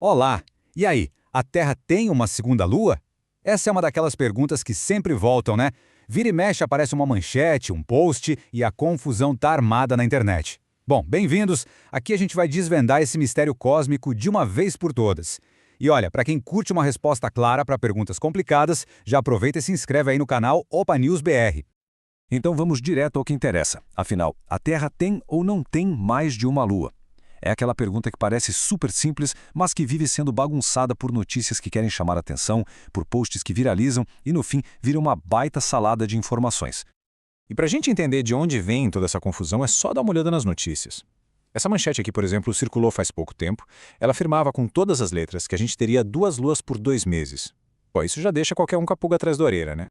Olá! E aí, a Terra tem uma segunda lua? Essa é uma daquelas perguntas que sempre voltam, né? Vira e mexe aparece uma manchete, um post e a confusão tá armada na internet. Bom, bem-vindos! Aqui a gente vai desvendar esse mistério cósmico de uma vez por todas. E olha, para quem curte uma resposta clara para perguntas complicadas, já aproveita e se inscreve aí no canal Opa News BR. Então vamos direto ao que interessa. Afinal, a Terra tem ou não tem mais de uma lua? É aquela pergunta que parece super simples, mas que vive sendo bagunçada por notícias que querem chamar atenção, por posts que viralizam e, no fim, vira uma baita salada de informações. E para a gente entender de onde vem toda essa confusão, é só dar uma olhada nas notícias. Essa manchete aqui, por exemplo, circulou faz pouco tempo. Ela afirmava com todas as letras que a gente teria 2 luas por 2 meses. Pô, isso já deixa qualquer um com a pulga atrás da orelha, né?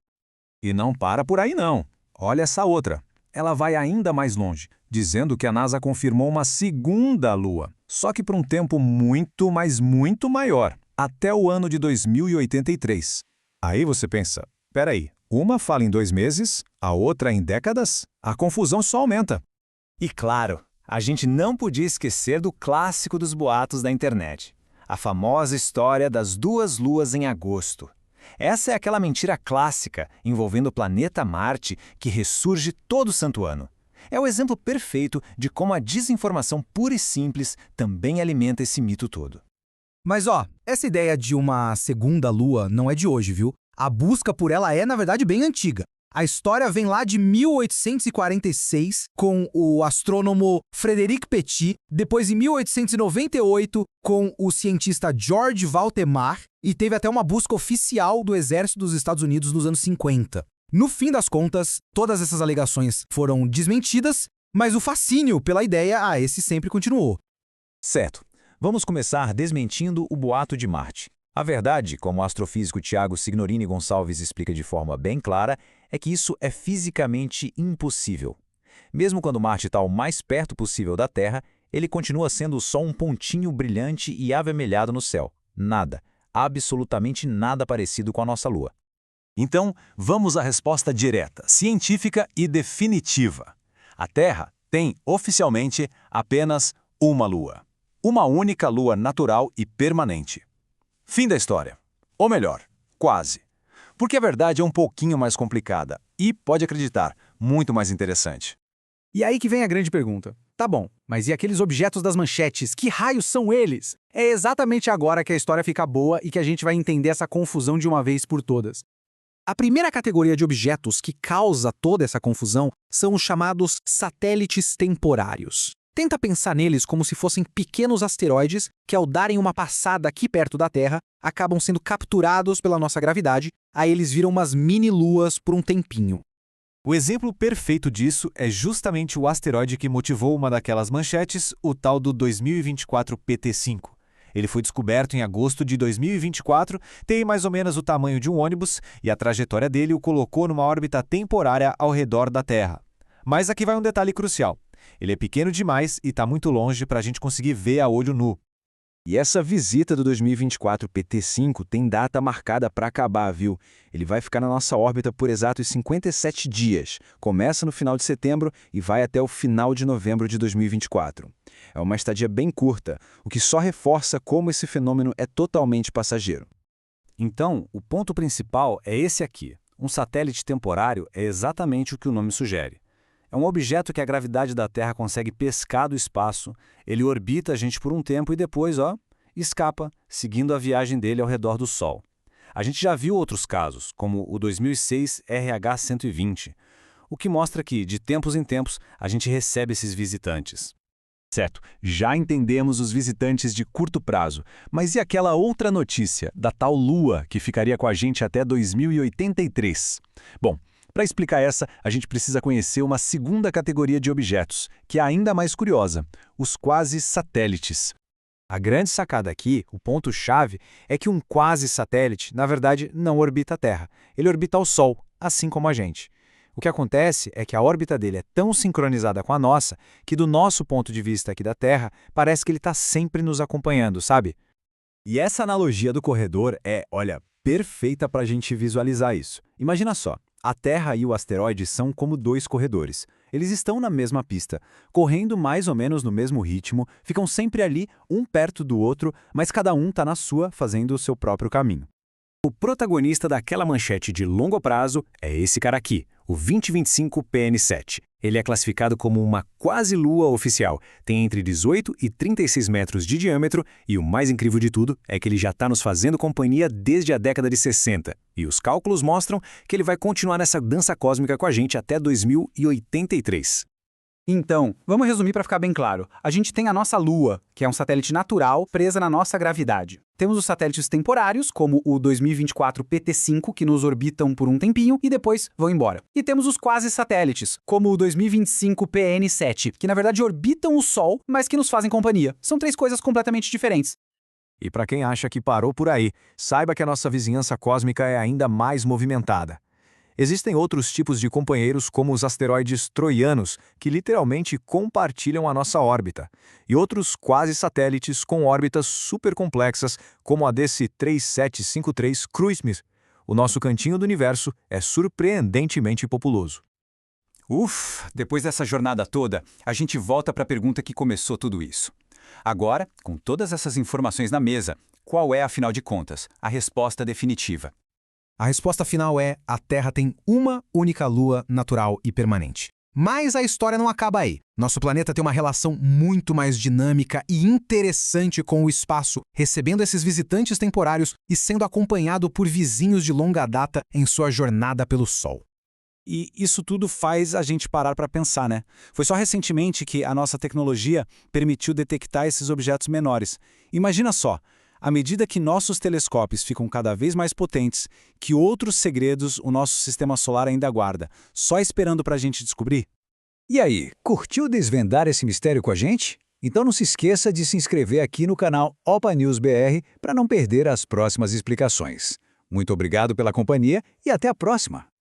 E não para por aí não. Olha essa outra. Ela vai ainda mais longe, dizendo que a NASA confirmou uma segunda lua, só que por um tempo muito, mas muito maior, até o ano de 2083. Aí você pensa, peraí, uma fala em 2 meses, a outra em décadas? A confusão só aumenta. E claro, a gente não podia esquecer do clássico dos boatos da internet. A famosa história das 2 luas em agosto. Essa é aquela mentira clássica envolvendo o planeta Marte que ressurge todo santo ano. É o exemplo perfeito de como a desinformação pura e simples também alimenta esse mito todo. Mas essa ideia de uma segunda lua não é de hoje, viu? A busca por ela é, na verdade, bem antiga. A história vem lá de 1846, com o astrônomo Frederic Petit, depois em 1898, com o cientista George Valtemar, e teve até uma busca oficial do Exército dos Estados Unidos nos anos 50. No fim das contas, todas essas alegações foram desmentidas, mas o fascínio pela ideia, esse sempre continuou. Certo. Vamos começar desmentindo o boato de Marte. A verdade, como o astrofísico Tiago Signorini Gonçalves explica de forma bem clara, é que isso é fisicamente impossível. Mesmo quando Marte está o mais perto possível da Terra, ele continua sendo só um pontinho brilhante e avermelhado no céu. Nada, absolutamente nada parecido com a nossa Lua. Então, vamos à resposta direta, científica e definitiva. A Terra tem, oficialmente, apenas uma lua. Uma única lua natural e permanente. Fim da história. Ou melhor, quase. Porque a verdade é um pouquinho mais complicada e, pode acreditar, muito mais interessante. E aí que vem a grande pergunta. Tá bom, mas e aqueles objetos das manchetes? Que raios são eles? É exatamente agora que a história fica boa e que a gente vai entender essa confusão de uma vez por todas. A primeira categoria de objetos que causa toda essa confusão são os chamados satélites temporários. Tenta pensar neles como se fossem pequenos asteroides que, ao darem uma passada aqui perto da Terra, acabam sendo capturados pela nossa gravidade, aí eles viram umas mini-luas por um tempinho. O exemplo perfeito disso é justamente o asteroide que motivou uma daquelas manchetes, o tal do 2024 PT5. Ele foi descoberto em agosto de 2024, tem mais ou menos o tamanho de um ônibus e a trajetória dele o colocou numa órbita temporária ao redor da Terra. Mas aqui vai um detalhe crucial. Ele é pequeno demais e está muito longe para a gente conseguir ver a olho nu. E essa visita do 2024 PT5 tem data marcada para acabar, viu? Ele vai ficar na nossa órbita por exatos 57 dias. Começa no final de setembro e vai até o final de novembro de 2024. É uma estadia bem curta, o que só reforça como esse fenômeno é totalmente passageiro. Então, o ponto principal é esse aqui. Um satélite temporário é exatamente o que o nome sugere. É um objeto que a gravidade da Terra consegue pescar do espaço, ele orbita a gente por um tempo e depois, escapa, seguindo a viagem dele ao redor do Sol. A gente já viu outros casos, como o 2006 RH-120, o que mostra que, de tempos em tempos, a gente recebe esses visitantes. Certo, já entendemos os visitantes de curto prazo, mas e aquela outra notícia, da tal Lua, que ficaria com a gente até 2083? Bom, para explicar essa, a gente precisa conhecer uma segunda categoria de objetos, que é ainda mais curiosa, os quasi-satélites. A grande sacada aqui, o ponto-chave, é que um quasi-satélite, na verdade, não orbita a Terra. Ele orbita o Sol, assim como a gente. O que acontece é que a órbita dele é tão sincronizada com a nossa que, do nosso ponto de vista aqui da Terra, parece que ele está sempre nos acompanhando, sabe? E essa analogia do corredor é, perfeita para a gente visualizar isso. Imagina só, a Terra e o asteroide são como 2 corredores. Eles estão na mesma pista, correndo mais ou menos no mesmo ritmo, ficam sempre ali, um perto do outro, mas cada um está na sua, fazendo o seu próprio caminho. O protagonista daquela manchete de longo prazo é esse cara aqui, o 2025 PN7. Ele é classificado como uma quase-lua oficial, tem entre 18 e 36 metros de diâmetro e o mais incrível de tudo é que ele já está nos fazendo companhia desde a década de 60. E os cálculos mostram que ele vai continuar nessa dança cósmica com a gente até 2083. Então, vamos resumir para ficar bem claro. A gente tem a nossa Lua, que é um satélite natural presa na nossa gravidade. Temos os satélites temporários, como o 2024 PT5, que nos orbitam por um tempinho e depois vão embora. E temos os quase-satélites, como o 2025 PN7, que na verdade orbitam o Sol, mas que nos fazem companhia. São três coisas completamente diferentes. E para quem acha que parou por aí, saiba que a nossa vizinhança cósmica é ainda mais movimentada. Existem outros tipos de companheiros, como os asteroides troianos, que literalmente compartilham a nossa órbita, e outros quase-satélites com órbitas supercomplexas, como a desse 3753 Cruismir. O nosso cantinho do universo é surpreendentemente populoso. Depois dessa jornada toda, a gente volta para a pergunta que começou tudo isso. Agora, com todas essas informações na mesa, qual é, afinal de contas, a resposta definitiva? A resposta final é: a Terra tem uma única lua natural e permanente. Mas a história não acaba aí. Nosso planeta tem uma relação muito mais dinâmica e interessante com o espaço, recebendo esses visitantes temporários e sendo acompanhado por vizinhos de longa data em sua jornada pelo Sol. E isso tudo faz a gente parar para pensar, né? Foi só recentemente que a nossa tecnologia permitiu detectar esses objetos menores. Imagina só, à medida que nossos telescópios ficam cada vez mais potentes, que outros segredos o nosso sistema solar ainda guarda, só esperando para a gente descobrir? E aí, curtiu desvendar esse mistério com a gente? Então não se esqueça de se inscrever aqui no canal OPA News BR para não perder as próximas explicações. Muito obrigado pela companhia e até a próxima!